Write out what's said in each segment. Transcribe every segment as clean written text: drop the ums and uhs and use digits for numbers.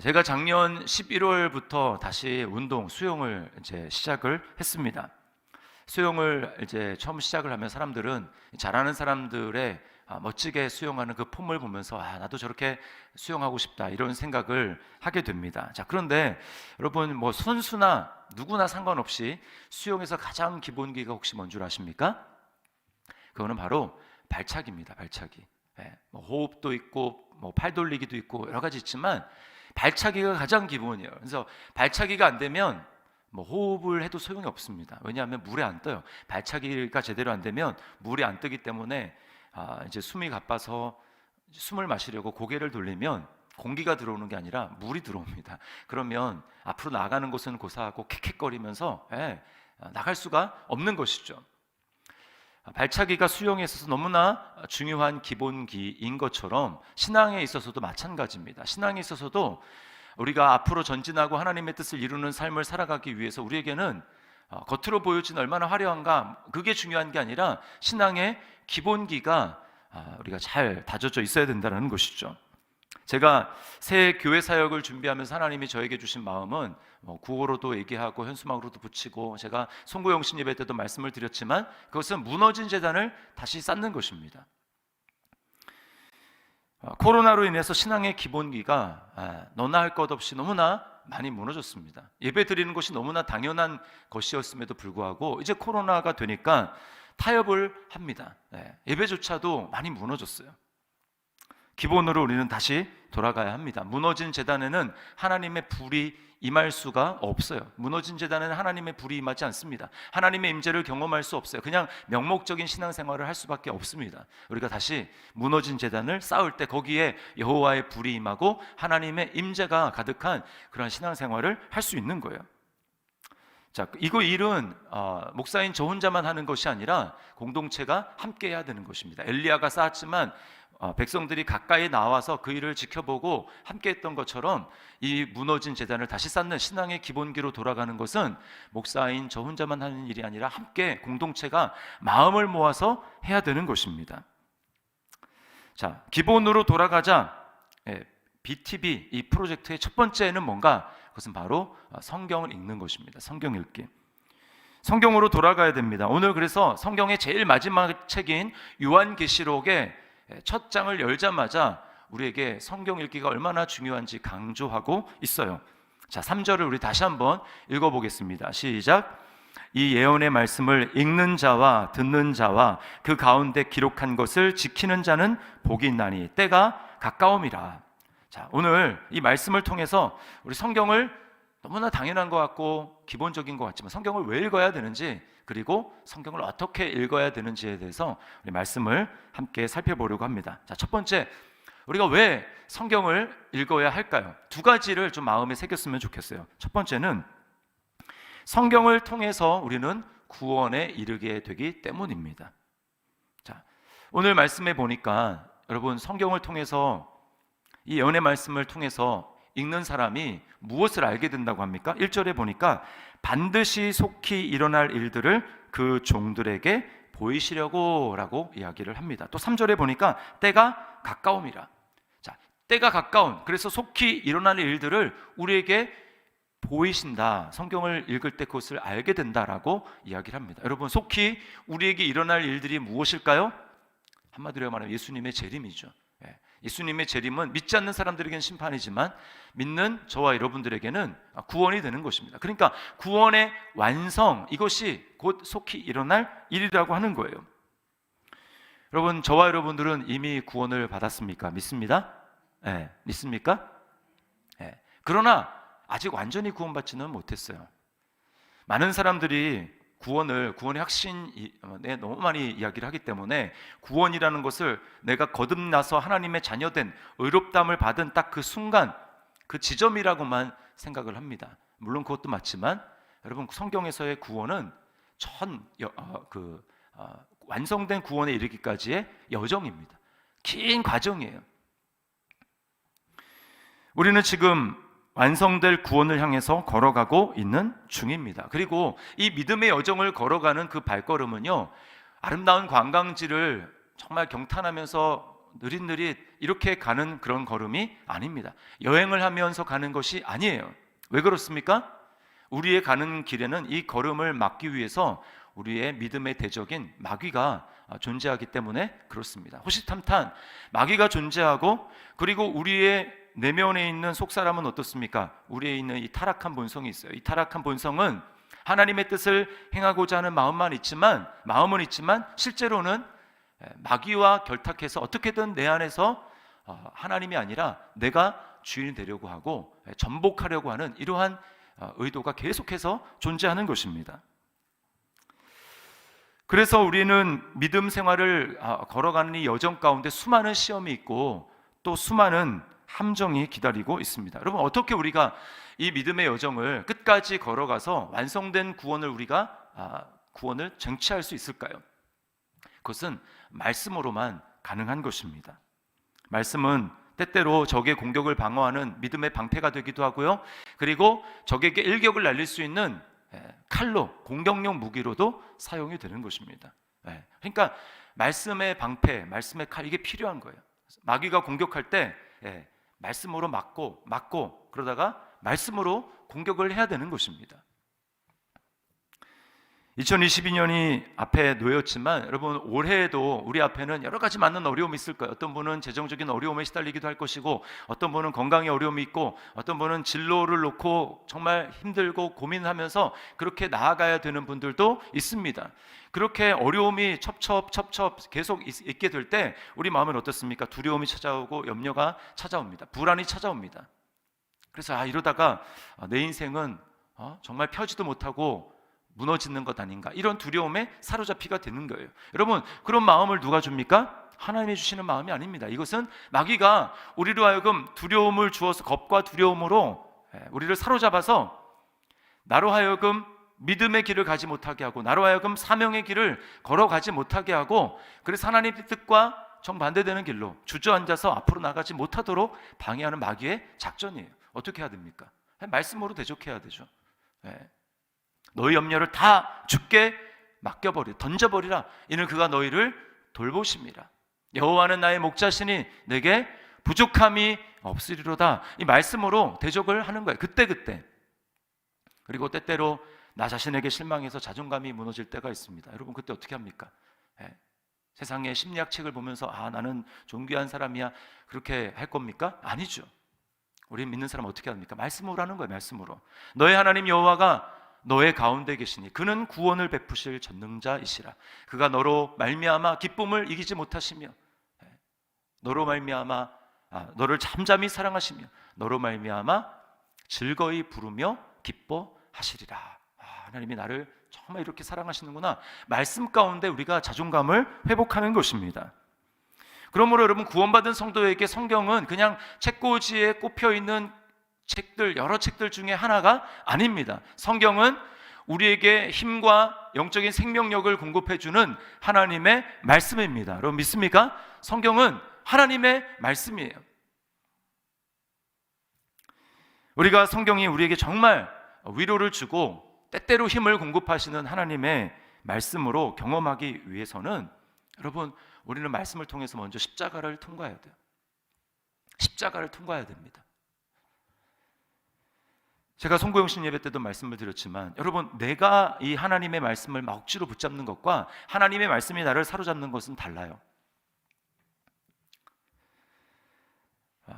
제가 작년 11월부터 다시 수영을 이제 시작을 했습니다. 수영을 이제 처음 시작을 하면 사람들은 잘하는 사람들의 멋지게 수영하는 그 폼을 보면서 나도 저렇게 수영하고 싶다 이런 생각을 하게 됩니다. 자, 그런데 여러분 뭐 선수나 누구나 상관없이 수영에서 가장 기본기가 혹시 뭔 줄 아십니까? 그거는 바로 발차기입니다. 발차기. 뭐 호흡도 있고 뭐 팔 돌리기도 있고 여러 가지 있지만 발차기가 가장 기본이에요. 그래서 발차기가 안 되면 뭐 호흡을 해도 소용이 없습니다. 왜냐하면 물에 안 떠요. 발차기가 제대로 안 되면 물이 안 뜨기 때문에 이제 숨이 가빠서 숨을 마시려고 고개를 돌리면 공기가 들어오는 게 아니라 물이 들어옵니다. 그러면 앞으로 나가는 곳은 고사하고 킥킥거리면서 나갈 수가 없는 것이죠. 발차기가 수영에 있어서 너무나 중요한 기본기인 것처럼 신앙에 있어서도 마찬가지입니다. 신앙에 있어서도 우리가 앞으로 전진하고 하나님의 뜻을 이루는 삶을 살아가기 위해서 우리에게는 겉으로 보여지는 얼마나 화려한가 그게 중요한 게 아니라 신앙의 기본기가 우리가 잘 다져져 있어야 된다는 것이죠. 제가 새 교회 사역을 준비하면서 하나님이 저에게 주신 마음은 구호로도 얘기하고 현수막으로도 붙이고 제가 송구영신 예배 때도 말씀을 드렸지만 그것은 무너진 재단을 다시 쌓는 것입니다. 코로나로 인해서 신앙의 기본기가 너나 할 것 없이 너무나 많이 무너졌습니다. 예배 드리는 것이 너무나 당연한 것이었음에도 불구하고 이제 코로나가 되니까 타협을 합니다. 예배조차도 많이 무너졌어요. 기본으로 우리는 다시 돌아가야 합니다. 무너진 제단에는 하나님의 불이 임할 수가 없어요. 무너진 제단에는 하나님의 불이 임하지 않습니다. 하나님의 임재를 경험할 수 없어요. 그냥 명목적인 신앙생활을 할 수밖에 없습니다. 우리가 다시 무너진 제단을 쌓을 때 거기에 여호와의 불이 임하고 하나님의 임재가 가득한 그런 신앙생활을 할 수 있는 거예요. 자, 이거 일은 목사인 저 혼자만 하는 것이 아니라 공동체가 함께 해야 되는 것입니다. 엘리야가 쌓았지만 백성들이 가까이 나와서 그 일을 지켜보고 함께 했던 것처럼 이 무너진 제단을 다시 쌓는 신앙의 기본기로 돌아가는 것은 목사인 저 혼자만 하는 일이 아니라 함께 공동체가 마음을 모아서 해야 되는 것입니다. 자, 기본으로 돌아가자. BTB 이 프로젝트의 첫 번째는 뭔가? 그것은 바로 성경을 읽는 것입니다. 성경 읽기. 성경으로 돌아가야 됩니다. 오늘 그래서 성경의 제일 마지막 책인 요한계시록의 첫 장을 열자마자 우리에게 성경 읽기가 얼마나 중요한지 강조하고 있어요. 자, 3절을 우리 다시 한번 읽어보겠습니다. 시작. 이 예언의 말씀을 읽는 자와 듣는 자와 그 가운데 기록한 것을 지키는 자는 복이 있나니 때가 가까움이라. 자, 오늘 이 말씀을 통해서 우리 성경을 너무나 당연한 것 같고 기본적인 것 같지만 성경을 왜 읽어야 되는지 그리고 성경을 어떻게 읽어야 되는지에 대해서 우리 말씀을 함께 살펴보려고 합니다. 자, 첫 번째, 우리가 왜 성경을 읽어야 할까요? 두 가지를 좀 마음에 새겼으면 좋겠어요. 첫 번째는 성경을 통해서 우리는 구원에 이르게 되기 때문입니다. 자, 오늘 말씀에 보니까 여러분 성경을 통해서 이 예언의 말씀을 통해서 읽는 사람이 무엇을 알게 된다고 합니까? 1절에 보니까 반드시 속히 일어날 일들을 그 종들에게 보이시려고 라고 이야기를 합니다. 또 3절에 보니까 때가 가까움이라. 자, 때가 가까운, 그래서 속히 일어날 일들을 우리에게 보이신다. 성경을 읽을 때 그것을 알게 된다라고 이야기를 합니다. 여러분, 속히 우리에게 일어날 일들이 무엇일까요? 한마디로 말하면 예수님의 재림이죠. 예수님의 재림은 믿지 않는 사람들에게는 심판이지만 믿는 저와 여러분들에게는 구원이 되는 것입니다. 그러니까 구원의 완성, 이것이 곧 속히 일어날 일이라고 하는 거예요. 여러분, 저와 여러분들은 이미 구원을 받았습니까? 믿습니다? 믿습니까? 그러나 아직 완전히 구원받지는 못했어요. 많은 사람들이 구원의 확신에 너무 많이 이야기를 하기 때문에 구원이라는 것을 내가 거듭나서 하나님의 자녀된 의롭다함을 받은 딱 그 순간, 그 지점이라고만 생각을 합니다. 물론 그것도 맞지만 여러분, 성경에서의 구원은 완성된 구원에 이르기까지의 여정입니다. 긴 과정이에요. 우리는 지금 완성될 구원을 향해서 걸어가고 있는 중입니다. 그리고 이 믿음의 여정을 걸어가는 그 발걸음은요, 아름다운 관광지를 정말 경탄하면서 느릿느릿 이렇게 가는 그런 걸음이 아닙니다. 여행을 하면서 가는 것이 아니에요. 왜 그렇습니까? 우리의 가는 길에는 이 걸음을 막기 위해서 우리의 믿음의 대적인 마귀가 존재하기 때문에 그렇습니다. 호시탐탐 마귀가 존재하고, 그리고 우리의 내면에 있는 속사람은 어떻습니까? 우리에 있는 이 타락한 본성이 있어요. 이 타락한 본성은 하나님의 뜻을 행하고자 하는 마음은 있지만 실제로는 마귀와 결탁해서 어떻게든 내 안에서 하나님이 아니라 내가 주인이 되려고 하고 전복하려고 하는 이러한 의도가 계속해서 존재하는 것입니다. 그래서 우리는 믿음 생활을 걸어가는 이 여정 가운데 수많은 시험이 있고 또 수많은 함정이 기다리고 있습니다. 여러분, 어떻게 우리가 이 믿음의 여정을 끝까지 걸어가서 완성된 구원을 구원을 쟁취할 수 있을까요? 그것은 말씀으로만 가능한 것입니다. 말씀은 때때로 적의 공격을 방어하는 믿음의 방패가 되기도 하고요, 그리고 적에게 일격을 날릴 수 있는 칼로, 공격용 무기로도 사용이 되는 것입니다. 그러니까 말씀의 방패, 말씀의 칼, 이게 필요한 거예요. 마귀가 공격할 때 말씀으로 막고 그러다가 말씀으로 공격을 해야 되는 것입니다. 2022년이 앞에 놓였지만 여러분, 올해에도 우리 앞에는 여러 가지 많은 어려움이 있을 거예요. 어떤 분은 재정적인 어려움에 시달리기도 할 것이고, 어떤 분은 건강에 어려움이 있고, 어떤 분은 진로를 놓고 정말 힘들고 고민하면서 그렇게 나아가야 되는 분들도 있습니다. 그렇게 어려움이 첩첩 계속 있게 될 때 우리 마음은 어떻습니까? 두려움이 찾아오고 염려가 찾아옵니다. 불안이 찾아옵니다. 그래서 이러다가 내 인생은 정말 펴지도 못하고 무너지는 것 아닌가, 이런 두려움에 사로잡히가 되는 거예요. 여러분, 그런 마음을 누가 줍니까? 하나님이 주시는 마음이 아닙니다. 이것은 마귀가 우리로 하여금 두려움을 주어서, 겁과 두려움으로 우리를 사로잡아서 나로 하여금 믿음의 길을 가지 못하게 하고, 나로 하여금 사명의 길을 걸어가지 못하게 하고, 그래서 하나님의 뜻과 정반대되는 길로 주저앉아서 앞으로 나가지 못하도록 방해하는 마귀의 작전이에요. 어떻게 해야 됩니까? 말씀으로 대적해야 되죠. 너희 염려를 다 주께 던져버리라. 이는 그가 너희를 돌보심이라. 여호와는 나의 목자시니 내게 부족함이 없으리로다. 이 말씀으로 대적을 하는 거예요. 그때. 그리고 때때로 나 자신에게 실망해서 자존감이 무너질 때가 있습니다. 여러분, 그때 어떻게 합니까? 세상의 심리학 책을 보면서 나는 존귀한 사람이야, 그렇게 할 겁니까? 아니죠. 우리 믿는 사람 어떻게 합니까? 말씀으로 하는 거예요. 말씀으로. 너의 하나님 여호와가 너의 가운데 계시니 그는 구원을 베푸실 전능자이시라. 그가 너로 말미암아 기쁨을 이기지 못하시며, 너로 말미암아 너를 잠잠히 사랑하시며, 너로 말미암아 즐거이 부르며 기뻐하시리라. 하나님이 나를 정말 이렇게 사랑하시는구나. 말씀 가운데 우리가 자존감을 회복하는 것입니다. 그러므로 여러분, 구원받은 성도에게 성경은 그냥 책꽂이에 꼽혀있는 책들, 여러 책들 중에 하나가 아닙니다. 성경은 우리에게 힘과 영적인 생명력을 공급해주는 하나님의 말씀입니다. 여러분, 믿습니까? 성경은 하나님의 말씀이에요. 우리가 성경이 우리에게 정말 위로를 주고 때때로 힘을 공급하시는 하나님의 말씀으로 경험하기 위해서는 여러분, 우리는 말씀을 통해서 먼저 십자가를 통과해야 돼요. 십자가를 통과해야 됩니다. 제가 송구영신 예배 때도 말씀을 드렸지만, 여러분, 내가 이 하나님의 말씀을 막 억지로 붙잡는 것과 하나님의 말씀이 나를 사로잡는 것은 달라요.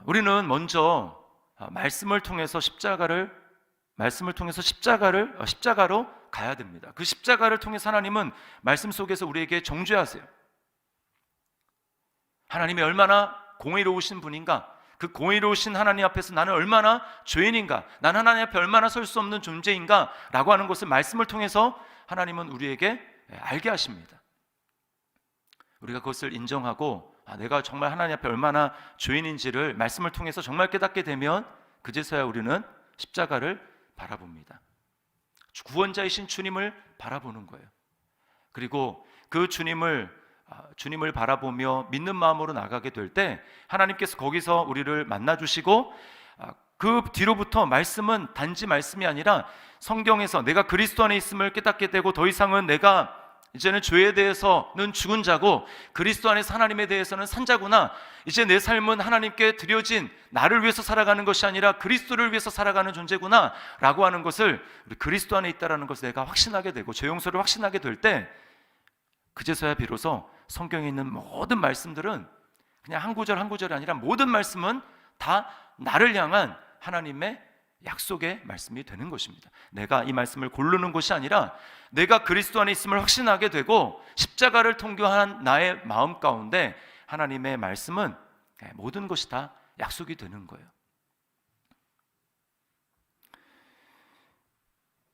우리는 먼저 말씀을 통해서 십자가로 가야 됩니다. 그 십자가를 통해서 하나님은 말씀 속에서 우리에게 정죄하세요. 하나님이 얼마나 공의로우신 분인가, 그 공의로우신 하나님 앞에서 나는 얼마나 죄인인가, 나는 하나님 앞에 얼마나 설 수 없는 존재인가 라고 하는 것을 말씀을 통해서 하나님은 우리에게 알게 하십니다. 우리가 그것을 인정하고 내가 정말 하나님 앞에 얼마나 죄인인지를 말씀을 통해서 정말 깨닫게 되면 그제서야 우리는 십자가를 바라봅니다. 구원자이신 주님을 바라보는 거예요. 그리고 그 주님을 바라보며 믿는 마음으로 나가게 될 때 하나님께서 거기서 우리를 만나주시고, 그 뒤로부터 말씀은 단지 말씀이 아니라 성경에서 내가 그리스도 안에 있음을 깨닫게 되고, 더 이상은 내가 이제는 죄에 대해서는 죽은 자고 그리스도 안에서 하나님에 대해서는 산 자구나. 이제 내 삶은 하나님께 드려진 나를 위해서 살아가는 것이 아니라 그리스도를 위해서 살아가는 존재구나 라고 하는 것을, 우리 그리스도 안에 있다라는 것을 내가 확신하게 되고 죄 용서를 확신하게 될 때, 그제서야 비로소 성경에 있는 모든 말씀들은 그냥 한 구절 한 구절이 아니라 모든 말씀은 다 나를 향한 하나님의 약속의 말씀이 되는 것입니다. 내가 이 말씀을 고르는 것이 아니라 내가 그리스도 안에 있음을 확신하게 되고 십자가를 통교한 나의 마음 가운데 하나님의 말씀은 모든 것이 다 약속이 되는 거예요.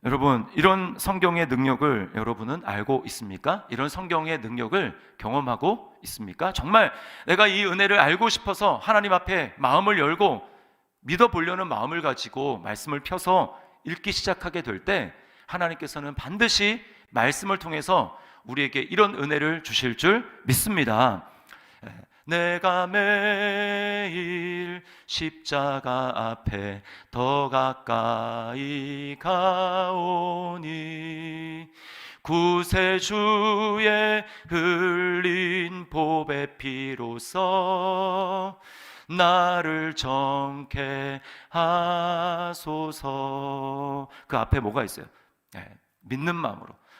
여러분, 이런 성경의 능력을 여러분은 알고 있습니까? 이런 성경의 능력을 경험하고 있습니까? 정말 내가 이 은혜를 알고 싶어서 하나님 앞에 마음을 열고 믿어보려는 마음을 가지고 말씀을 펴서 읽기 시작하게 될 때 하나님께서는 반드시 말씀을 통해서 우리에게 이런 은혜를 주실 줄 믿습니다. 내가 매일 십자가 앞에 더 가까이 가오니 구세주의 흘린 보배 피로써 나를 정케 하소서. 그 앞에 뭐가 있어요?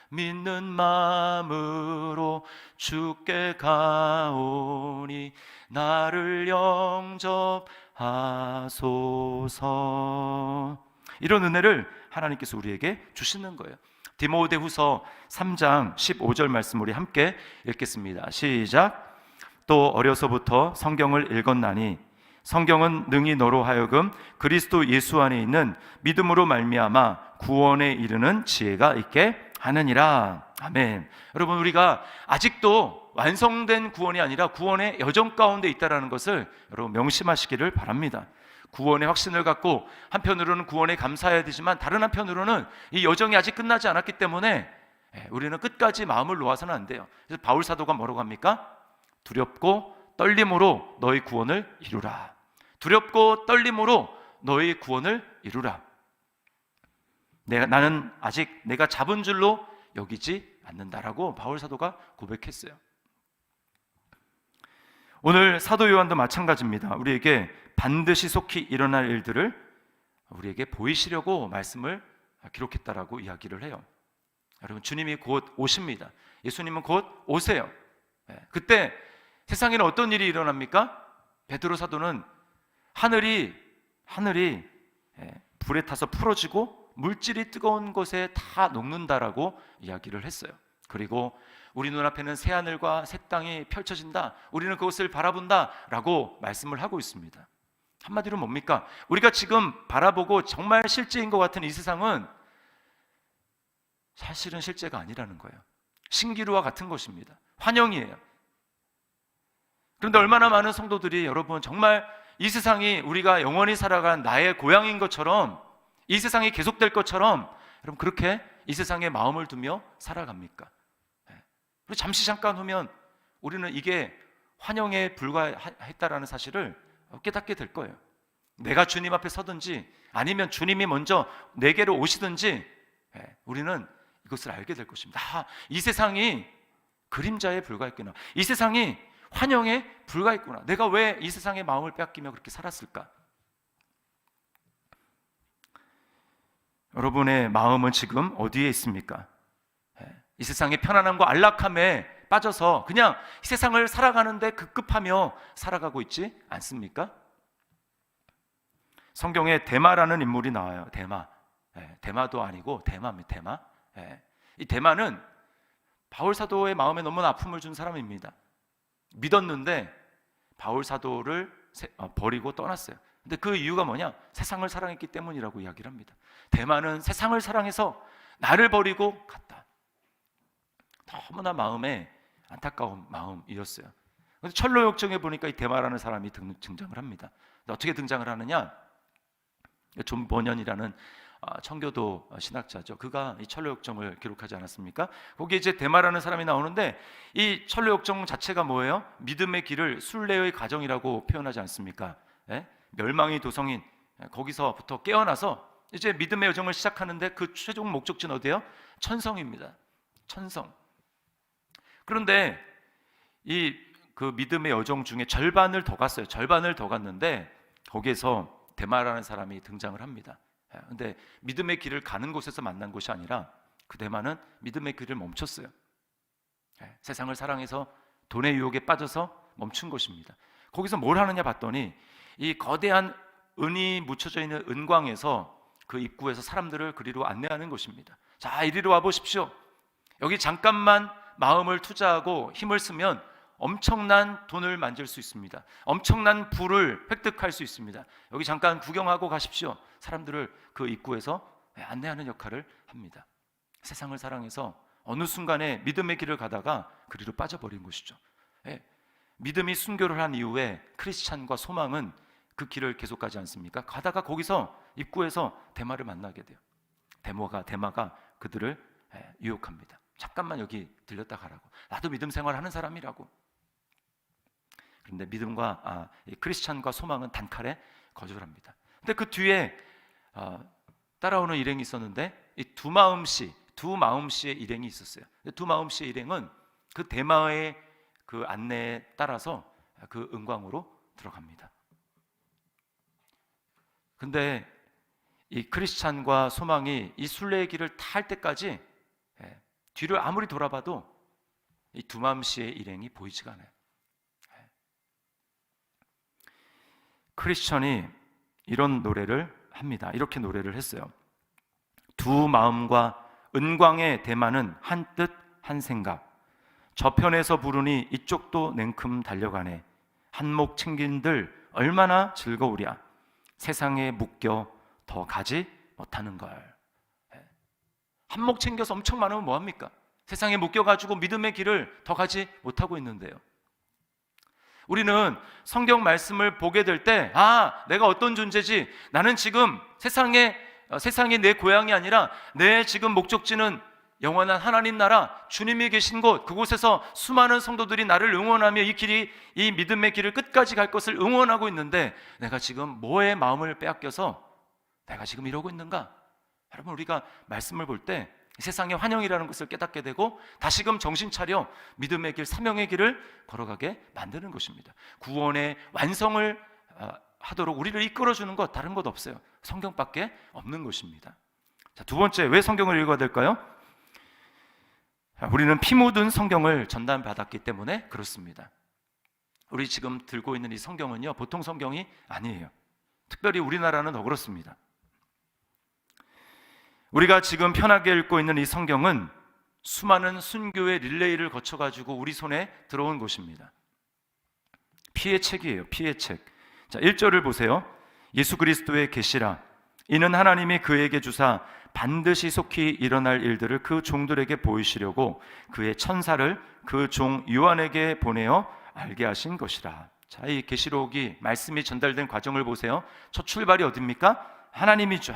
믿는 마음으로 주께 가오니 나를 영접하소서. 이런 은혜를 하나님께서 우리에게 주시는 거예요. 디모데후서 3장 15절 말씀 우리 함께 읽겠습니다. 시작. 또 어려서부터 성경을 읽었나니 성경은 능히 너로 하여금 그리스도 예수 안에 있는 믿음으로 말미암아 구원에 이르는 지혜가 있게 하느니라. 아멘. 여러분, 우리가 아직도 완성된 구원이 아니라 구원의 여정 가운데 있다는 것을 여러분 명심하시기를 바랍니다. 구원의 확신을 갖고 한편으로는 구원에 감사해야 되지만 다른 한편으로는 이 여정이 아직 끝나지 않았기 때문에 우리는 끝까지 마음을 놓아서는 안 돼요. 그래서 바울 사도가 뭐라고 합니까? 두렵고 떨림으로 너희 구원을 이루라. 두렵고 떨림으로 너희 구원을 이루라. 나는 아직 내가 잡은 줄로 여기지 않는다라고 바울 사도가 고백했어요. 오늘 사도 요한도 마찬가지입니다. 우리에게 반드시 속히 일어날 일들을 우리에게 보이시려고 말씀을 기록했다라고 이야기를 해요. 여러분, 주님이 곧 오십니다. 예수님은 곧 오세요. 그때 세상에는 어떤 일이 일어납니까? 베드로 사도는 하늘이 불에 타서 풀어지고 물질이 뜨거운 곳에 다 녹는다라고 이야기를 했어요. 그리고 우리 눈앞에는 새하늘과 새 땅이 펼쳐진다, 우리는 그것을 바라본다 라고 말씀을 하고 있습니다. 한마디로 뭡니까? 우리가 지금 바라보고 정말 실제인 것 같은 이 세상은 사실은 실제가 아니라는 거예요. 신기루와 같은 것입니다. 환영이에요. 그런데 얼마나 많은 성도들이 여러분 정말 이 세상이 우리가 영원히 살아간 나의 고향인 것처럼, 이 세상이 계속될 것처럼 여러분 그렇게 이 세상에 마음을 두며 살아갑니까? 그리고 잠깐 후면 우리는 이게 환영에 불과했다라는 사실을 깨닫게 될 거예요. 내가 주님 앞에 서든지 아니면 주님이 먼저 내게로 오시든지 우리는 이것을 알게 될 것입니다. 이 세상이 그림자에 불과했구나. 이 세상이 환영에 불과했구나. 내가 왜 이 세상의 마음을 빼앗기며 그렇게 살았을까? 여러분의 마음은 지금 어디에 있습니까? 이 세상의 편안함과 안락함에 빠져서 그냥 이 세상을 살아가는데 급급하며 살아가고 있지 않습니까? 성경에 데마라는 인물이 나와요. 데마도 아니고 데마입니다. 데마. 이 데마는 바울 사도의 마음에 너무나 아픔을 준 사람입니다. 믿었는데 바울 사도를 버리고 떠났어요. 근데 그 이유가 뭐냐? 세상을 사랑했기 때문이라고 이야기를 합니다. 데마는 세상을 사랑해서 나를 버리고 갔다. 너무나 마음에 안타까운 마음이었어요. 그래서 철로역정에 보니까 이 데마라는 사람이 등장을 합니다. 어떻게 등장을 하느냐? 존 버년이라는 청교도 신학자죠. 그가 이 철로역정을 기록하지 않았습니까? 거기에 이제 데마라는 사람이 나오는데 이 철로역정 자체가 뭐예요? 믿음의 길을 순례의 과정이라고 표현하지 않습니까? 멸망의 도성인 거기서부터 깨어나서 이제 믿음의 여정을 시작하는데 그 최종 목적지는 어디예요? 천성입니다. 천성. 그런데 그 믿음의 여정 중에 절반을 더 갔어요. 절반을 더 갔는데 거기에서 데마라는 사람이 등장을 합니다. 근데 믿음의 길을 가는 곳에서 만난 곳이 아니라 그 데마는 믿음의 길을 멈췄어요. 세상을 사랑해서 돈의 유혹에 빠져서 멈춘 것입니다. 거기서 뭘 하느냐 봤더니 이 거대한 은이 묻혀져 있는 은광에서 그 입구에서 사람들을 그리로 안내하는 것입니다. 자, 이리로 와 보십시오. 여기 잠깐만 마음을 투자하고 힘을 쓰면 엄청난 돈을 만질 수 있습니다. 엄청난 부를 획득할 수 있습니다. 여기 잠깐 구경하고 가십시오. 사람들을 그 입구에서 안내하는 역할을 합니다. 세상을 사랑해서 어느 순간에 믿음의 길을 가다가 그리로 빠져버린 것이죠. 믿음이 순교를 한 이후에 크리스찬과 소망은 그 길을 계속 가지 않습니까? 가다가 거기서 입구에서 데마를 만나게 돼요. 데마가 그들을 유혹합니다. 잠깐만 여기 들렸다 가라고. 나도 믿음 생활하는 사람이라고. 그런데 믿음과 크리스찬과 소망은 단칼에 거절합니다. 근데 그 뒤에 따라오는 일행이 있었는데 이 두마음씨의 일행이 있었어요. 두마음씨의 일행은 그 데마의 그 안내에 따라서 그 은광으로 들어갑니다. 근데 이 크리스찬과 소망이 이 순례의 길을 탈 때까지 뒤를 아무리 돌아봐도 이 두마음씨의 일행이 보이지가 않아요. 크리스천이 이런 노래를 합니다. 이렇게 노래를 했어요. 두 마음과 은광의 대만은 한 뜻 한 생각. 저편에서 부르니 이쪽도 냉큼 달려가네. 한몫 챙긴들 얼마나 즐거우랴. 세상에 묶여 더 가지 못하는 걸. 한몫 챙겨서 엄청 많으면 뭐합니까? 세상에 묶여가지고 믿음의 길을 더 가지 못하고 있는데요. 우리는 성경 말씀을 보게 될 때 내가 어떤 존재지? 나는 지금 세상이 내 고향이 아니라 내 지금 목적지는 영원한 하나님 나라, 주님이 계신 곳, 그곳에서 수많은 성도들이 나를 응원하며 이 믿음의 길을 끝까지 갈 것을 응원하고 있는데 내가 지금 뭐에 마음을 빼앗겨서 내가 지금 이러고 있는가? 여러분, 우리가 말씀을 볼 때 세상의 환영이라는 것을 깨닫게 되고 다시금 정신 차려 믿음의 길, 사명의 길을 걸어가게 만드는 것입니다. 구원의 완성을 하도록 우리를 이끌어주는 것, 다른 것 없어요. 성경밖에 없는 것입니다. 자, 두 번째, 왜 성경을 읽어야 될까요? 우리는 피 묻은 성경을 전달받았기 때문에 그렇습니다. 우리 지금 들고 있는 이 성경은요, 보통 성경이 아니에요. 특별히 우리나라는 더 그렇습니다. 우리가 지금 편하게 읽고 있는 이 성경은 수많은 순교의 릴레이를 거쳐가지고 우리 손에 들어온 것입니다. 피의 책이에요. 피의 책. 자, 1절을 보세요. 예수 그리스도의 계시라. 이는 하나님이 그에게 주사 반드시 속히 일어날 일들을 그 종들에게 보이시려고 그의 천사를 그 종 요한에게 보내어 알게 하신 것이라. 자, 이 계시록이 말씀이 전달된 과정을 보세요. 첫 출발이 어디입니까? 하나님이죠.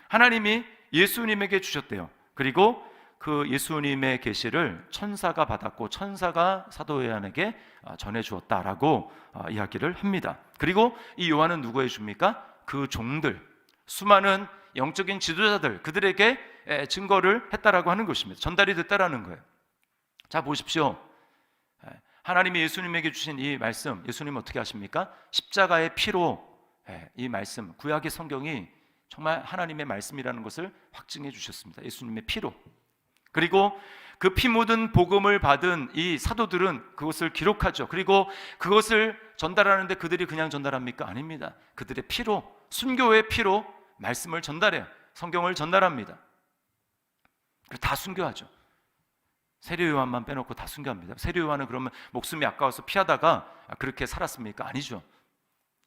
하나님이 예수님에게 주셨대요. 그리고 그 예수님의 계시를 천사가 받았고 천사가 사도 요한에게 전해 주었다라고 이야기를 합니다. 그리고 이 요한은 누구에게 줍니까? 그 종들, 수많은 영적인 지도자들, 그들에게 증거를 했다라고 하는 것입니다. 전달이 됐다라는 거예요. 자, 보십시오. 하나님이 예수님에게 주신 이 말씀, 예수님은 어떻게 하십니까? 십자가의 피로 이 말씀, 구약의 성경이 정말 하나님의 말씀이라는 것을 확증해 주셨습니다. 예수님의 피로. 그리고 그 피 묻은 복음을 받은 이 사도들은 그것을 기록하죠. 그리고 그것을 전달하는데 그들이 그냥 전달합니까? 아닙니다. 그들의 피로, 순교의 피로 말씀을 전달해요. 성경을 전달합니다. 다 순교하죠. 세례 요한만 빼놓고 다 순교합니다. 세례 요한은 그러면 목숨이 아까워서 피하다가 그렇게 살았습니까? 아니죠.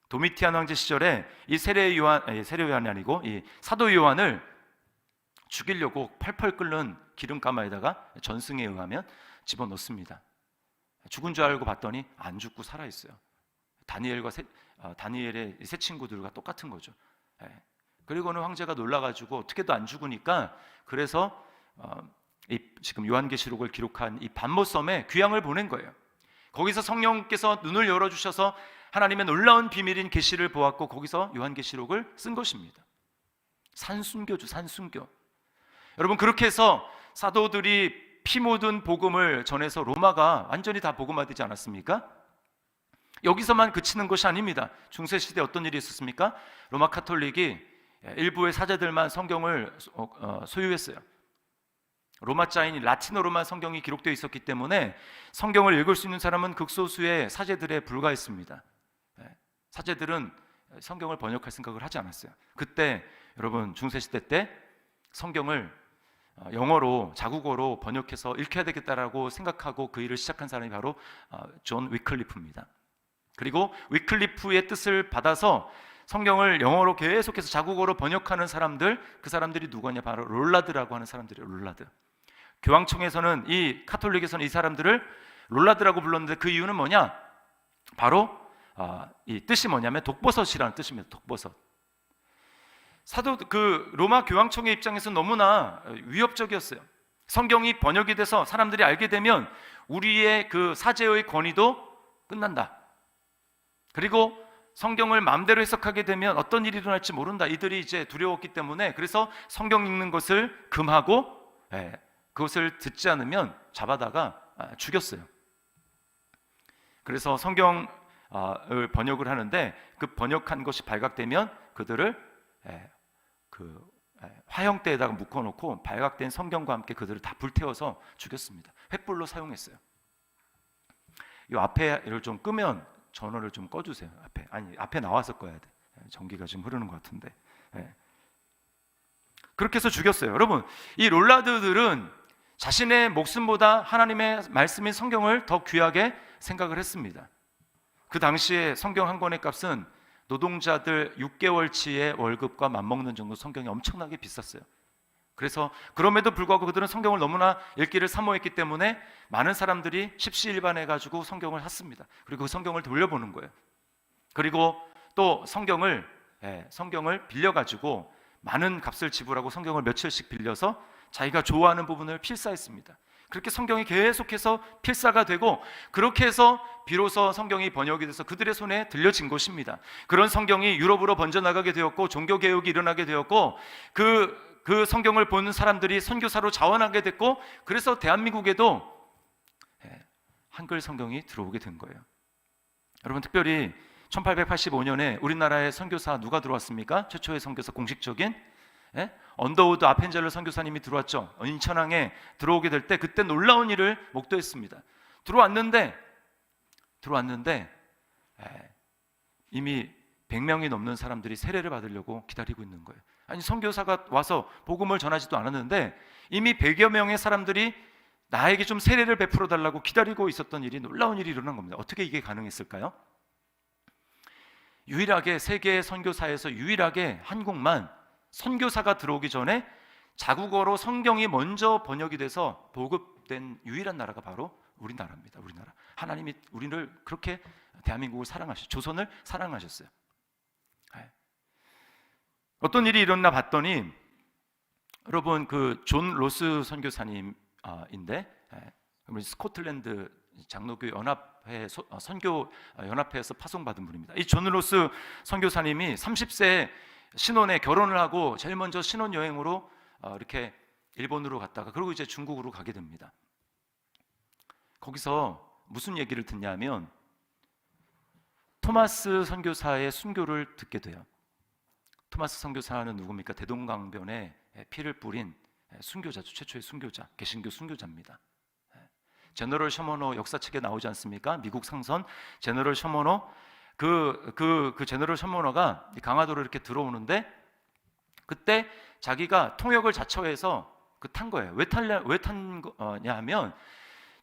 도미티안 황제 시절에 이 세례 요한이 아니고 이 사도 요한을 죽이려고 펄펄 끓는 기름가마에다가 전승에 의하면 집어넣습니다. 죽은 줄 알고 봤더니 안 죽고 살아있어요. 다니엘의 세 친구들과 똑같은 거죠. 그리고는 황제가 놀라가지고 어떻게도 안 죽으니까 그래서 지금 요한계시록을 기록한 이 반모섬에 귀향을 보낸 거예요. 거기서 성령께서 눈을 열어주셔서 하나님의 놀라운 비밀인 계시를 보았고 거기서 요한계시록을 쓴 것입니다. 산순교죠. 산순교. 여러분, 그렇게 해서 사도들이 피 묻은 복음을 전해서 로마가 완전히 다 복음화되지 않았습니까? 여기서만 그치는 것이 아닙니다. 중세시대 어떤 일이 있었습니까? 로마 카톨릭이 일부의 사제들만 성경을 소유했어요. 로마자인 라틴어로만 성경이 기록되어 있었기 때문에 성경을 읽을 수 있는 사람은 극소수의 사제들에 불과했습니다. 사제들은 성경을 번역할 생각을 하지 않았어요. 그때 여러분 중세시대 때 성경을 영어로 자국어로 번역해서 읽혀야 되겠다라고 생각하고 그 일을 시작한 사람이 바로 존 위클리프입니다. 그리고 위클리프의 뜻을 받아서 성경을 영어로 계속해서 자국어로 번역하는 사람들, 그 사람들이 누구냐? 바로 롤라드라고 하는 사람들이에요. 롤라드. 교황청에서는 이 카톨릭에서는 이 사람들을 롤라드라고 불렀는데 그 이유는 뭐냐? 바로 이 뜻이 뭐냐면 독버섯이라는 뜻입니다. 독버섯. 그 로마 교황청의 입장에서 너무나 위협적이었어요. 성경이 번역이 돼서 사람들이 알게 되면 우리의 그 사제의 권위도 끝난다. 그리고 성경을 마음대로 해석하게 되면 어떤 일이 일어날지 모른다. 이들이 이제 두려웠기 때문에 그래서 성경 읽는 것을 금하고 그것을 듣지 않으면 잡아다가 죽였어요. 그래서 성경을 번역을 하는데 그 번역한 것이 발각되면 그들을 화형대에다가 묶어놓고 발각된 성경과 함께 그들을 다 불태워서 죽였습니다. 횃불로 사용했어요. 이 앞에를 좀 끄면 전원을 좀 꺼주세요. 앞에 나와서 꺼야 돼. 전기가 지금 흐르는 것 같은데. 그렇게 해서 죽였어요. 여러분, 이 롤라드들은 자신의 목숨보다 하나님의 말씀인 성경을 더 귀하게 생각을 했습니다. 그 당시에 성경 한 권의 값은 노동자들 6개월치의 월급과 맞먹는 정도 성경이 엄청나게 비쌌어요. 그래서 그럼에도 불구하고 그들은 성경을 너무나 읽기를 사모했기 때문에 많은 사람들이 십시일반해가지고 성경을 샀습니다. 그리고 그 성경을 돌려보는 거예요. 그리고 또 성경을 빌려가지고 많은 값을 지불하고 성경을 며칠씩 빌려서 자기가 좋아하는 부분을 필사했습니다. 그렇게 성경이 계속해서 필사가 되고 그렇게 해서 비로소 성경이 번역이 돼서 그들의 손에 들려진 것입니다. 그런 성경이 유럽으로 번져나가게 되었고 종교개혁이 일어나게 되었고 그 성경을 보는 사람들이 선교사로 자원하게 됐고 그래서 대한민국에도 한글 성경이 들어오게 된 거예요. 여러분, 특별히 1885년에 우리나라의 선교사 누가 들어왔습니까? 최초의 선교사 공식적인 언더우드 아펜젤러 선교사님이 들어왔죠. 인천항에 들어오게 될 때 그때 놀라운 일을 목도했습니다. 들어왔는데 이미 100명이 넘는 사람들이 세례를 받으려고 기다리고 있는 거예요. 아니, 선교사가 와서 복음을 전하지도 않았는데 이미 100여 명의 사람들이 나에게 좀 세례를 베풀어 달라고 기다리고 있었던 일이, 놀라운 일이 일어난 겁니다. 어떻게 이게 가능했을까요? 유일하게 세계 선교사에서 유일하게 한국만 선교사가 들어오기 전에 자국어로 성경이 먼저 번역이 돼서 보급된 유일한 나라가 바로 우리나라입니다. 우리나라. 하나님이 우리를 그렇게 대한민국을 사랑하셨어요. 조선을 사랑하셨어요. 어떤 일이 일어나 봤더니 여러분, 그 존 로스 선교사님인데 스코틀랜드 장로교 연합회 선교 연합회에서 파송받은 분입니다. 이 존 로스 선교사님이 30세 신혼에 결혼을 하고 제일 먼저 신혼여행으로 이렇게 일본으로 갔다가 그리고 이제 중국으로 가게 됩니다. 거기서 무슨 얘기를 듣냐면 토마스 선교사의 순교를 듣게 돼요. 토마스 선교사는 누굽니까? 대동강변에 피를 뿌린 순교자죠. 최초의 순교자, 개신교 순교자입니다. 제너럴 셔머너 역사책에 나오지 않습니까? 미국 상선 제너럴 셔머너, 그 제너럴 셔머너가 강화도로 이렇게 들어오는데 그때 자기가 통역을 자처해서 탄 거예요. 왜 탄 거냐 하면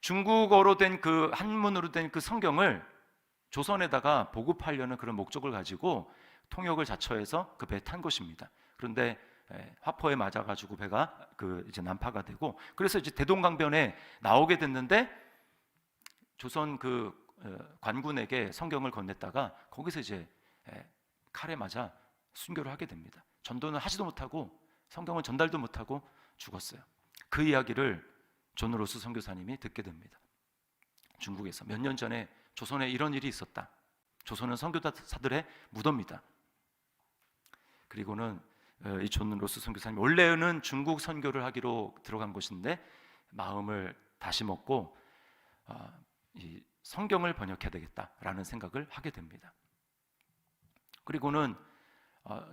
중국어로 된 그 한문으로 된 그 성경을 조선에다가 보급하려는 그런 목적을 가지고 통역을 자처해서 그 배에 탄 것입니다. 그런데 화포에 맞아가지고 배가 이제 난파가 되고 그래서 이제 대동강변에 나오게 됐는데 조선 관군에게 성경을 건넸다가 거기서 이제 칼에 맞아 순교를 하게 됩니다. 전도는 하지도 못하고 성경을 전달도 못하고 죽었어요. 그 이야기를 존 로스 선교사님이 듣게 됩니다. 중국에서 몇 년 전에 조선에 이런 일이 있었다. 조선은 선교사들의 무덤이다. 그리고는 이 존 로스 선교사님 원래는 중국 선교를 하기로 들어간 곳인데 마음을 다시 먹고 이 성경을 번역해야 되겠다라는 생각을 하게 됩니다. 그리고는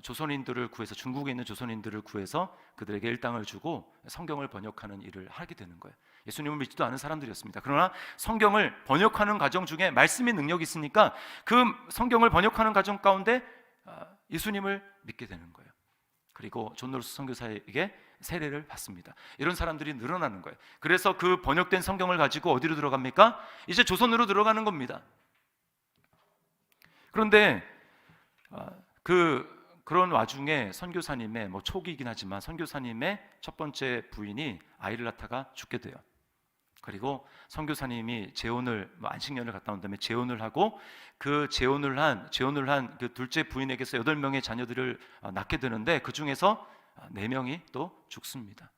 조선인들을 구해서, 중국에 있는 조선인들을 구해서 그들에게 일당을 주고 성경을 번역하는 일을 하게 되는 거예요. 예수님을 믿지도 않은 사람들이었습니다. 그러나 성경을 번역하는 과정 중에 말씀의 능력이 있으니까 그 성경을 번역하는 과정 가운데 예수님을 믿게 되는 거예요. 그리고 존 노르스 선교사에게 세례를 받습니다. 이런 사람들이 늘어나는 거예요. 그래서 그 번역된 성경을 가지고 어디로 들어갑니까? 이제 조선으로 들어가는 겁니다. 그런데 그런 와중에 선교사님의 초기이긴 하지만 선교사님의 첫 번째 부인이 아이를 낳다가 죽게 돼요. 그리고 선교사님이 재혼을 안식년을 갔다 온 다음에 재혼을 하고 그 재혼을 한 그 둘째 부인에게서 8명의 자녀들을 낳게 되는데 그 중에서 4명이 또 죽습니다.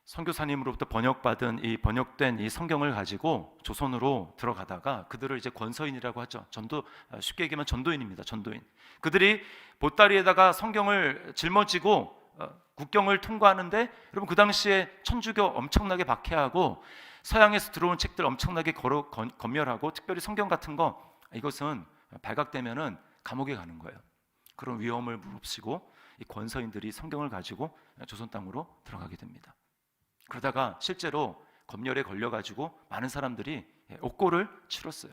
선교사님으로부터 번역된 이 성경을 가지고 조선으로 들어가다가 그들을 이제 권서인이라고 하죠. 쉽게 얘기하면 전도인입니다. 전도인. 그들이 보따리에다가 성경을 짊어지고 국경을 통과하는데, 여러분 그 당시에 천주교 엄청나게 박해하고 서양에서 들어온 책들 엄청나게 검열하고, 특별히 성경 같은 거 이것은 발각되면은 감옥에 가는 거예요. 그런 위험을 무릅쓰고 이 권서인들이 성경을 가지고 조선 땅으로 들어가게 됩니다. 그러다가 실제로 검열에 걸려가지고 많은 사람들이 옥고를 치렀어요.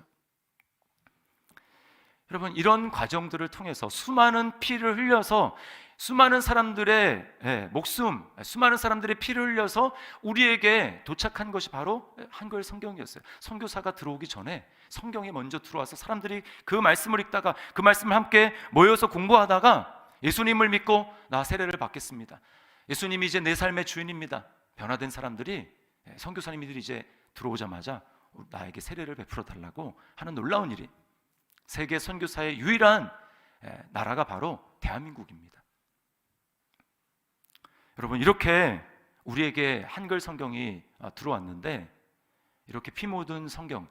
여러분, 이런 과정들을 통해서 수많은 피를 흘려서 수많은 사람들의 목숨, 수많은 사람들의 피를 흘려서 우리에게 도착한 것이 바로 한글 성경이었어요. 선교사가 들어오기 전에 성경이 먼저 들어와서 사람들이 그 말씀을 읽다가 그 말씀을 함께 모여서 공부하다가 예수님을 믿고 나 세례를 받겠습니다. 예수님이 이제 내 삶의 주인입니다. 변화된 사람들이, 선교사님들이 이제 들어오자마자 나에게 세례를 베풀어 달라고 하는 놀라운 일이, 세계 선교사의 유일한 나라가 바로 대한민국입니다. 여러분, 이렇게 우리에게 한글 성경이 들어왔는데, 이렇게 피 묻은 성경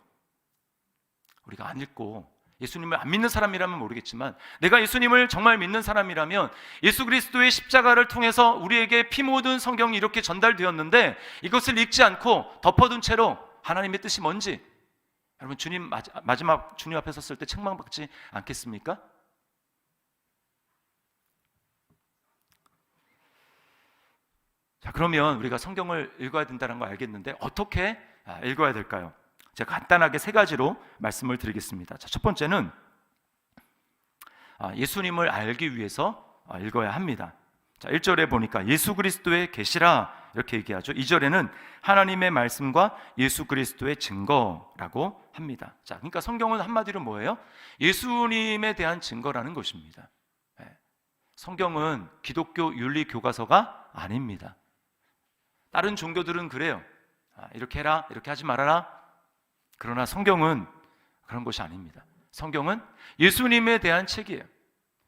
우리가 안 읽고 예수님을 안 믿는 사람이라면 모르겠지만, 내가 예수님을 정말 믿는 사람이라면 예수 그리스도의 십자가를 통해서 우리에게 피 묻은 성경이 이렇게 전달되었는데 이것을 읽지 않고 덮어둔 채로 하나님의 뜻이 뭔지, 여러분 마지막 주님 앞에 섰을 때 책망받지 않겠습니까? 자, 그러면 우리가 성경을 읽어야 된다는 걸 알겠는데 어떻게 읽어야 될까요? 제가 간단하게 3가지로 말씀을 드리겠습니다. 자, 첫 번째는 예수님을 알기 위해서 읽어야 합니다. 자, 1절에 보니까 예수 그리스도의 계시라 이렇게 얘기하죠. 2절에는 하나님의 말씀과 예수 그리스도의 증거라고 합니다. 자, 그러니까 성경은 한마디로 뭐예요? 예수님에 대한 증거라는 것입니다. 성경은 기독교 윤리 교과서가 아닙니다. 다른 종교들은 그래요. 이렇게 해라, 이렇게 하지 말아라. 그러나 성경은 그런 것이 아닙니다. 성경은 예수님에 대한 책이에요.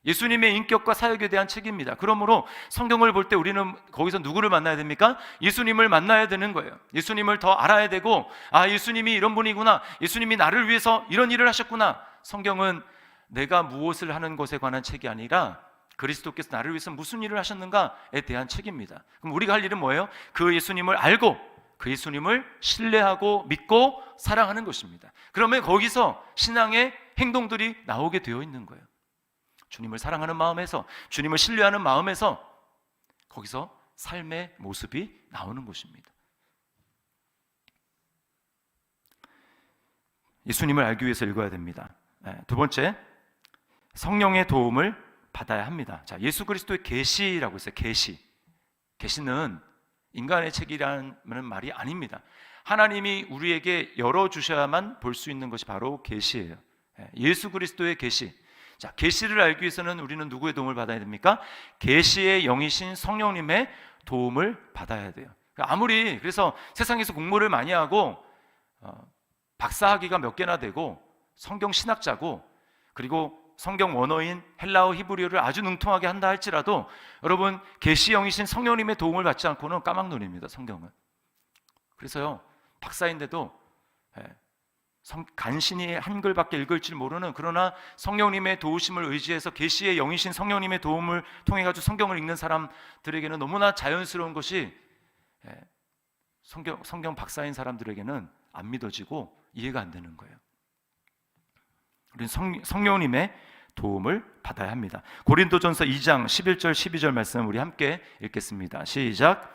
예수님의 인격과 사역에 대한 책입니다. 그러므로 성경을 볼 때 우리는 거기서 누구를 만나야 됩니까? 예수님을 만나야 되는 거예요. 예수님을 더 알아야 되고, 예수님이 이런 분이구나, 예수님이 나를 위해서 이런 일을 하셨구나. 성경은 내가 무엇을 하는 것에 관한 책이 아니라 그리스도께서 나를 위해서 무슨 일을 하셨는가에 대한 책입니다. 그럼 우리가 할 일은 뭐예요? 그 예수님을 알고 그 예수님을 신뢰하고 믿고 사랑하는 것입니다. 그러면 거기서 신앙의 행동들이 나오게 되어 있는 거예요. 주님을 사랑하는 마음에서, 주님을 신뢰하는 마음에서 거기서 삶의 모습이 나오는 것입니다. 예수님을 알기 위해서 읽어야 됩니다. 두 번째, 성령의 도움을 받아야 합니다. 자, 예수 그리스도의 계시라고 했어요. 계시는 인간의 책이라는 말이 아닙니다. 하나님이 우리에게 열어주셔야만 볼 수 있는 것이 바로 계시예요. 예수 그리스도의 계시. 자, 계시를 알기 위해서는 우리는 누구의 도움을 받아야 됩니까? 계시의 영이신 성령님의 도움을 받아야 돼요. 아무리 그래서 세상에서 공부를 많이 하고 박사학위가 몇 개나 되고 성경 신학자고 그리고 성경 원어인 헬라어 히브리어를 아주 능통하게 한다 할지라도 여러분, 계시 영이신 성령님의 도움을 받지 않고는 까막눈입니다. 성경은. 그래서요, 박사인데도 간신히 한글밖에 읽을 줄 모르는, 그러나 성령님의 도우심을 의지해서 계시의 영이신 성령님의 도움을 통해 가지고 성경을 읽는 사람들에게는 너무나 자연스러운 것이 예, 성경 박사인 사람들에게는 안 믿어지고 이해가 안 되는 거예요. 우리는 성령님의 도움을 받아야 합니다. 고린도전서 2장 11절 12절 말씀 우리 함께 읽겠습니다. 시작.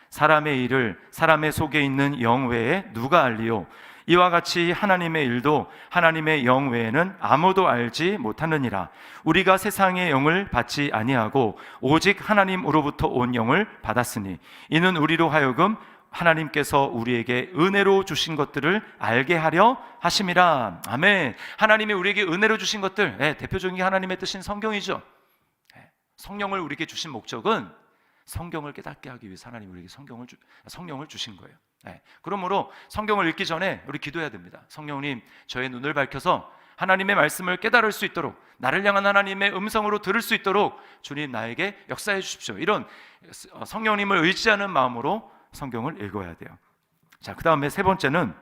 사람의 일을 사람의 속에 있는 영 외에 누가 알리요? 이와 같이 하나님의 일도 하나님의 영 외에는 아무도 알지 못하느니라. 우리가 세상의 영을 받지 아니하고 오직 하나님으로부터 온 영을 받았으니 이는 우리로 하여금 하나님께서 우리에게 은혜로 주신 것들을 알게 하려 하심이라. 아멘. 하나님이 우리에게 은혜로 주신 것들, 대표적인 게 하나님의 뜻인 성경이죠. 성령을 우리에게 주신 목적은 성경을 깨닫게 하기 위해서 하나님이 우리에게 성령을 주신 거예요. 그러므로 성경을 읽기 전에 우리 기도해야 됩니다. 성령님, 저의 눈을 밝혀서 하나님의 말씀을 깨달을 수 있도록, 나를 향한 하나님의 음성으로 들을 수 있도록 주님 나에게 역사해 주십시오. 이런 성령님을 의지하는 마음으로 성경을 읽어야 돼요. 자, 그 다음에 세 번째는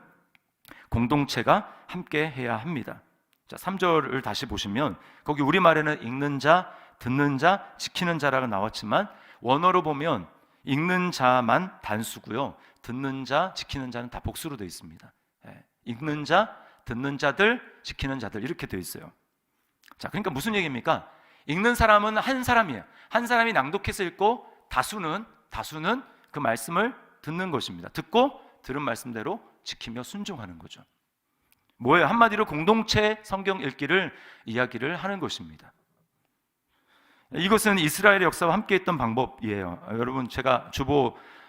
공동체가 함께 해야 합니다. 자, 3절을 다시 보시면 거기 우리말에는 읽는 자, 듣는 자, 지키는 자라고 나왔지만 원어로 보면 읽는 자만 단수고요, 듣는 자, 지키는 자는 다 복수로 되어 있습니다. 읽는 자, 듣는 자들, 지키는 자들 이렇게 되어 있어요. 자, 그러니까 무슨 얘기입니까? 읽는 사람은 한 사람이에요. 한 사람이 낭독해서 읽고 다수는 그 말씀을 듣는 것입니다. 듣고 들은 말씀대로 지키며 순종하는 거죠. 뭐예요? 한마디로 공동체 성경 읽기를 이야기를 하는 것입니다. 이것은 이스라엘의 역사와 함께 했던 방법이에요. 여러분, 제가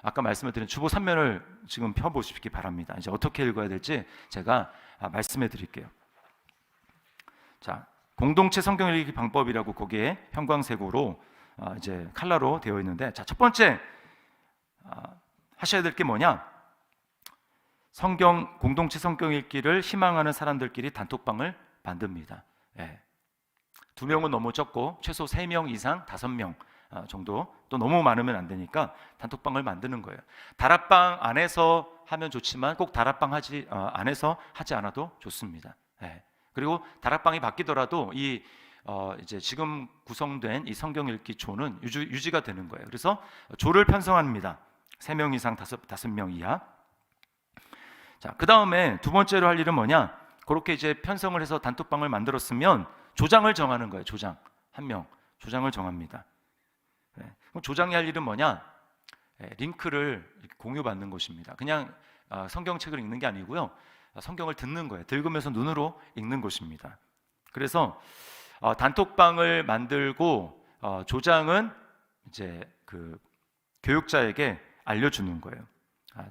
아까 말씀을 드린 주보 3면을 지금 펴보시기 바랍니다. 이제 어떻게 읽어야 될지 제가 말씀해 드릴게요. 자, 공동체 성경 읽기 방법이라고 거기에 형광색으로 이제 칼라로 되어 있는데, 자, 첫 번째 하셔야 될 게 뭐냐? 공동체 성경 읽기를 희망하는 사람들끼리 단톡방을 만듭니다. 2명은 너무 적고 최소 3명 이상 5명 정도, 또 너무 많으면 안 되니까 단톡방을 만드는 거예요. 다락방 안에서 하면 좋지만 꼭 다락방 안에서 하지 않아도 좋습니다. 그리고 다락방이 바뀌더라도 이제 지금 구성된 이 성경 읽기 조는 유지가 되는 거예요. 그래서 조를 편성합니다. 3명 이상 5명 이하. 자, 그 다음에 두 번째로 할 일은 뭐냐? 그렇게 이제 편성을 해서 단톡방을 만들었으면 조장을 정하는 거예요. 조장 한 명, 조장을 정합니다. 그럼 조장이 할 일은 뭐냐? 링크를 공유받는 것입니다. 그냥 성경책을 읽는 게 아니고요, 성경을 듣는 거예요. 읽으면서 눈으로 읽는 것입니다. 그래서 단톡방을 만들고 조장은 이제 그 교육자에게 알려주는 거예요.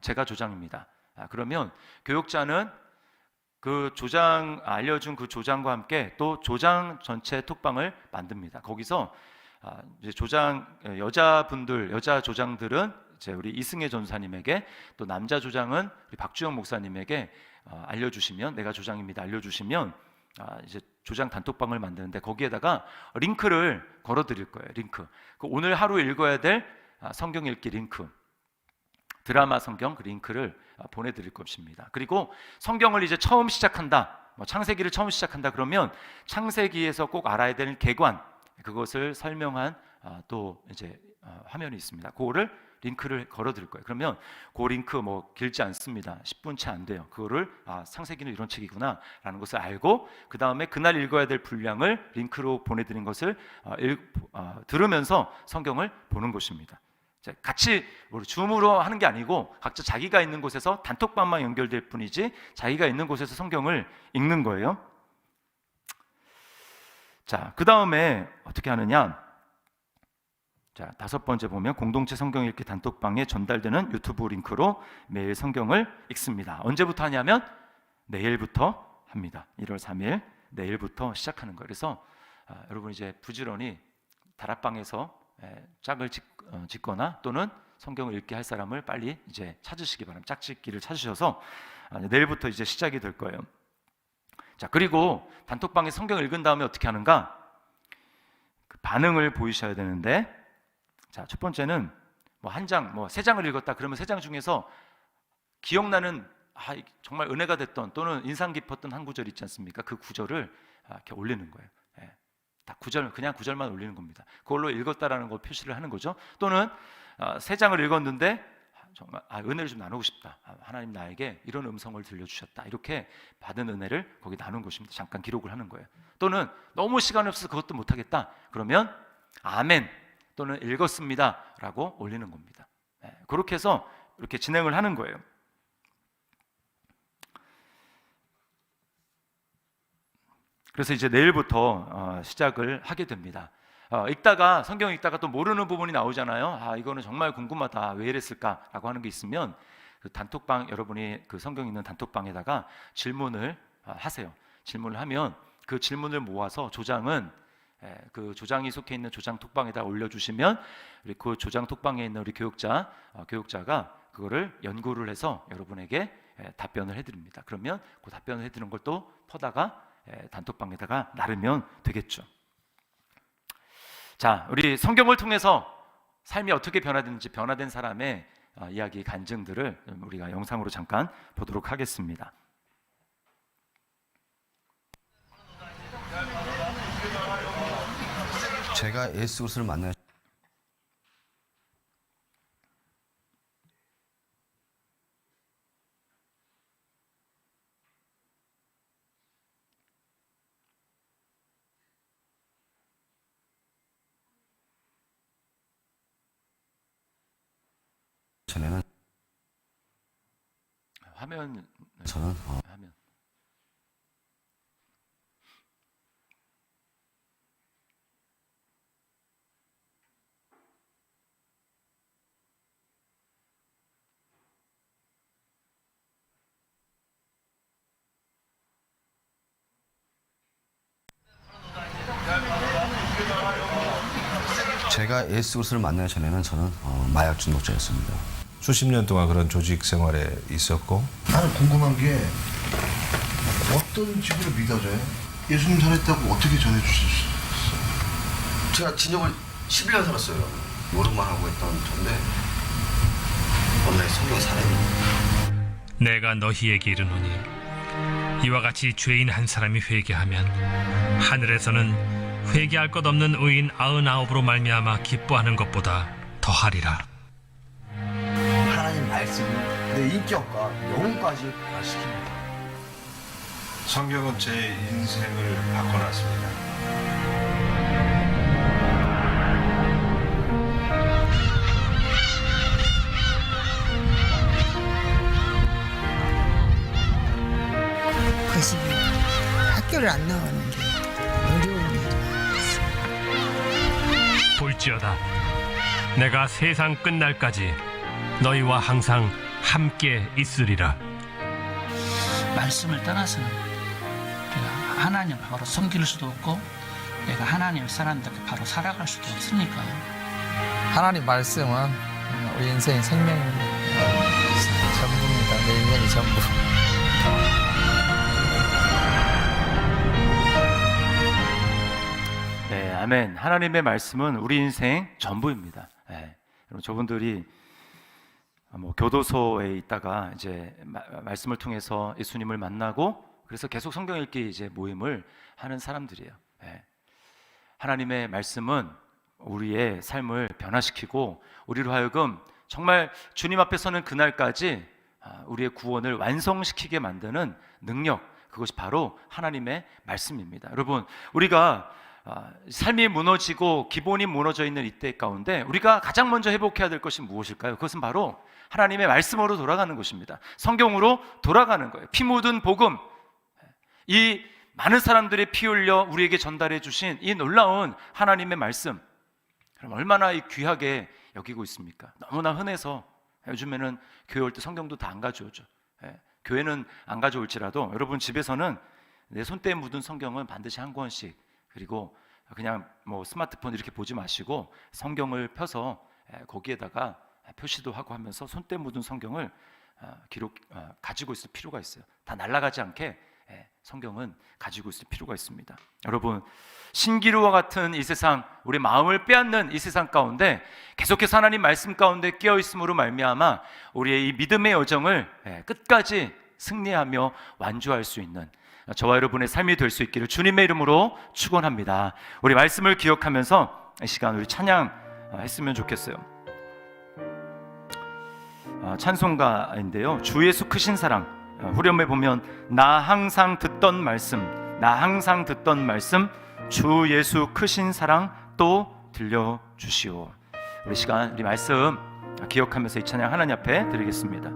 제가 조장입니다. 그러면 교육자는 그 알려준 그 조장과 함께 또 조장 전체 톡방을 만듭니다. 거기서 이제 여자 조장들은 이제 우리 이승혜 전사님에게, 또 남자 조장은 우리 박주영 목사님에게 알려주시면, 내가 조장입니다 알려주시면 이제 조장 단톡방을 만드는데 거기에다가 링크를 걸어드릴 거예요. 링크. 오늘 하루 읽어야 될 성경 읽기 링크, 드라마 성경 그 링크를 보내드릴 것입니다. 그리고 성경을 이제 처음 시작한다, 창세기를 처음 시작한다 그러면 창세기에서 꼭 알아야 되는 계관, 그것을 설명한 또 이제 화면이 있습니다. 그거를 링크를 걸어드릴 거예요. 그러면 그 링크 길지 않습니다. 10분 채 안 돼요. 그거를 창세기는 이런 책이구나 라는 것을 알고, 그 다음에 그날 읽어야 될 분량을 링크로 보내드린 것을 들으면서 성경을 보는 것입니다. 같이 줌으로 하는 게 아니고 각자 자기가 있는 곳에서 단톡방만 연결될 뿐이지 자기가 있는 곳에서 성경을 읽는 거예요. 자, 그 다음에 어떻게 하느냐? 자, 5번째 보면 공동체 성경 읽기 단톡방에 전달되는 유튜브 링크로 매일 성경을 읽습니다. 언제부터 하냐면 내일부터 합니다. 1월 3일 내일부터 시작하는 거예요. 그래서 여러분 이제 부지런히 다락방에서 짝을 짓거나 또는 성경을 읽게 할 사람을 빨리 이제 찾으시기 바랍니다. 짝짓기를 찾으셔서 내일부터 이제 시작이 될 거예요. 자, 그리고 단톡방에 성경을 읽은 다음에 어떻게 하는가? 그 반응을 보이셔야 되는데, 자, 첫 번째는 한 장, 3장을 읽었다 그러면 3장 중에서 기억나는 정말 은혜가 됐던 또는 인상 깊었던 한 구절 있지 않습니까? 그 구절을 이렇게 올리는 거예요. 다 그냥 구절만 올리는 겁니다. 그걸로 읽었다라는 걸 표시를 하는 거죠. 또는 3장을 읽었는데 정말 은혜를 좀 나누고 싶다. 하나님 나에게 이런 음성을 들려주셨다. 이렇게 받은 은혜를 거기 나눈 것입니다. 잠깐 기록을 하는 거예요. 또는 너무 시간이 없어서 그것도 못하겠다. 그러면 아멘 또는 읽었습니다 라고 올리는 겁니다. 그렇게 해서 이렇게 진행을 하는 거예요. 그래서 이제 내일부터 시작을 하게 됩니다. 읽다가 성경 읽다가 또 모르는 부분이 나오잖아요. 이거는 정말 궁금하다. 왜 이랬을까라고 하는 게 있으면 그 단톡방, 여러분이 그 성경 읽는 단톡방에다가 질문을 하세요. 질문을 하면 그 질문을 모아서 조장은 그 조장이 속해 있는 조장 톡방에다 올려주시면 그 조장 톡방에 있는 우리 교육자가 그거를 연구를 해서 여러분에게 답변을 해드립니다. 그러면 그 답변을 해드리는 걸 또 퍼다가 단톡방에다가 나르면 되겠죠. 자, 우리 성경을 통해서 삶이 어떻게 변화되는지, 변화된 사람의 이야기, 간증들을 우리가 영상으로 잠깐 보도록 하겠습니다. 제가 예수 그리스도를 만나 전에는 화면 저는 화면 제가 예수 그리스도를 만나기 전에는 저는 마약 중독자였습니다. 수십 년 동안 그런 조직 생활에 있었고 나는 궁금한 게 어떤 식으로 믿어져요? 예수님 살았다고 어떻게 전해주셨어요? 제가 진역을 11년 살았어요. 노력만 하고 있던 전데 어느 날 성경 사람이 내가 너희에게 이르노니 이와 같이 죄인 한 사람이 회개하면 하늘에서는 회개할 것 없는 의인 99으로 말미암아 기뻐하는 것보다 더하리라. 하나님 말씀은 내 인격과 영혼까지 변화시킵니다. 성경은 제 인생을 바꿔놨습니다. 그 시기 학교를 안 나가는 게 어려운 일이야. 볼지어다 내가 세상 끝날까지 너희와 항상 함께 있으리라. 말씀을 떠나서는 우리가 하나님을 바로 섬길 수도 없고 내가 하나님의 사람답게 바로 살아갈 수도 없으니까. 하나님 말씀은 우리 인생의 생명입니다. 전부입니다. 내 인생의 전부. 네, 아멘. 하나님의 말씀은 우리 인생 전부입니다. 여러분, 저분들이 교도소에 있다가 이제 말씀을 통해서 예수님을 만나고 그래서 계속 성경 읽기 이제 모임을 하는 사람들이에요. 하나님의 말씀은 우리의 삶을 변화시키고 우리로 하여금 정말 주님 앞에 서는 그날까지 우리의 구원을 완성시키게 만드는 능력, 그것이 바로 하나님의 말씀입니다. 여러분, 우리가 삶이 무너지고 기본이 무너져 있는 이때 가운데 우리가 가장 먼저 회복해야 될 것이 무엇일까요? 그것은 바로 하나님의 말씀으로 돌아가는 것입니다. 성경으로 돌아가는 거예요. 피 묻은 복음, 이 많은 사람들이 피 흘려 우리에게 전달해 주신 이 놀라운 하나님의 말씀, 그럼 얼마나 귀하게 여기고 있습니까? 너무나 흔해서 요즘에는 교회 올 때 성경도 다 안 가져오죠. 교회는 안 가져올지라도 여러분 집에서는 내 손때에 묻은 성경은 반드시 한 권씩, 그리고 그냥 스마트폰 이렇게 보지 마시고 성경을 펴서 거기에다가 표시도 하고 하면서 손때 묻은 성경을 가지고 있을 필요가 있어요. 다 날아가지 않게 성경은 가지고 있을 필요가 있습니다. 여러분, 신기루와 같은 이 세상, 우리 마음을 빼앗는 이 세상 가운데 계속해서 하나님 말씀 가운데 깨어 있음으로 말미암아 우리의 이 믿음의 여정을 끝까지 승리하며 완주할 수 있는 저와 여러분의 삶이 될 수 있기를 주님의 이름으로 축원합니다. 우리 말씀을 기억하면서 이 시간 우리 찬양 했으면 좋겠어요. 찬송가인데요. 주 예수 크신 사랑, 후렴에 보면 나 항상 듣던 말씀 주 예수 크신 사랑 또 들려주시오. 우리 시간, 우리 말씀 기억하면서 이 찬양 하나님 앞에 드리겠습니다.